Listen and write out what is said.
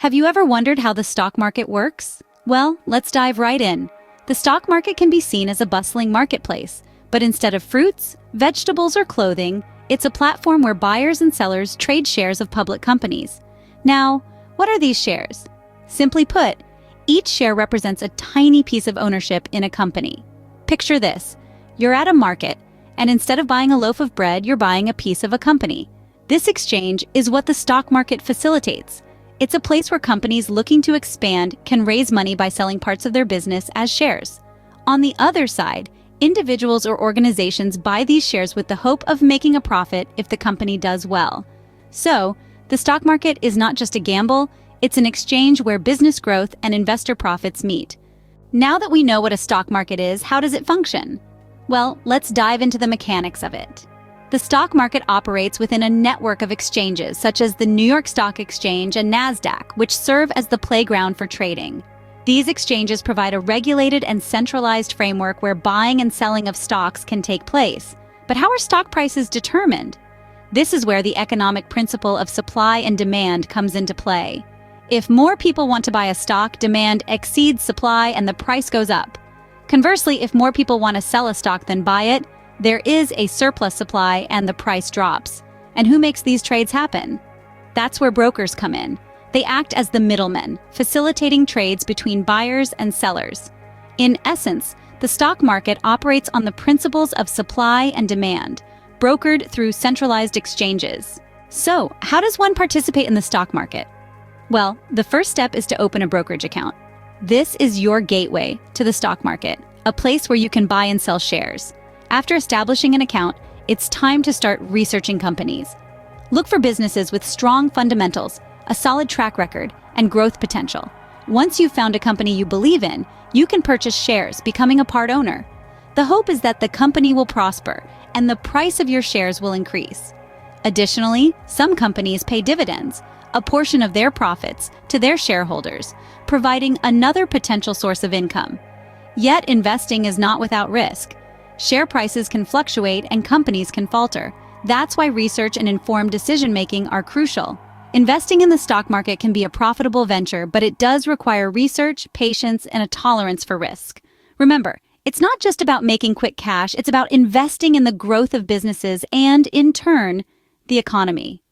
Have you ever wondered how the stock market works? Well, let's dive right in. The stock market can be seen as a bustling marketplace, but instead of fruits, vegetables, or clothing, it's a platform where buyers and sellers trade shares of public companies. Now, what are these shares? Simply put, each share represents a tiny piece of ownership in a company. Picture this. You're at a market, and instead of buying a loaf of bread, you're buying a piece of a company. This exchange is what the stock market facilitates. It's a place where companies looking to expand can raise money by selling parts of their business as shares. On the other side, individuals or organizations buy these shares with the hope of making a profit if the company does well. So, the stock market is not just a gamble, it's an exchange where business growth and investor profits meet. Now that we know what a stock market is, how does it function? Well, let's dive into the mechanics of it. The stock market operates within a network of exchanges such as the New York Stock Exchange and NASDAQ, which serve as the playground for trading. These exchanges provide a regulated and centralized framework where buying and selling of stocks can take place. But how are stock prices determined? This is where the economic principle of supply and demand comes into play. If more people want to buy a stock, demand exceeds supply and the price goes up. Conversely, if more people want to sell a stock than buy it, there is a surplus supply and the price drops. And who makes these trades happen? That's where brokers come in. They act as the middlemen, facilitating trades between buyers and sellers. In essence, the stock market operates on the principles of supply and demand, brokered through centralized exchanges. So, how does one participate in the stock market? Well, the first step is to open a brokerage account. This is your gateway to the stock market, a place where you can buy and sell shares. After establishing an account, it's time to start researching companies. Look for businesses with strong fundamentals, a solid track record, and growth potential. Once you've found a company you believe in, you can purchase shares, becoming a part owner. The hope is that the company will prosper and the price of your shares will increase. Additionally, some companies pay dividends, a portion of their profits, to their shareholders, providing another potential source of income. Yet investing is not without risk. Share prices can fluctuate and companies can falter. That's why research and informed decision-making are crucial. Investing in the stock market can be a profitable venture, but it does require research, patience, and a tolerance for risk. Remember, it's not just about making quick cash, it's about investing in the growth of businesses and, in turn, the economy.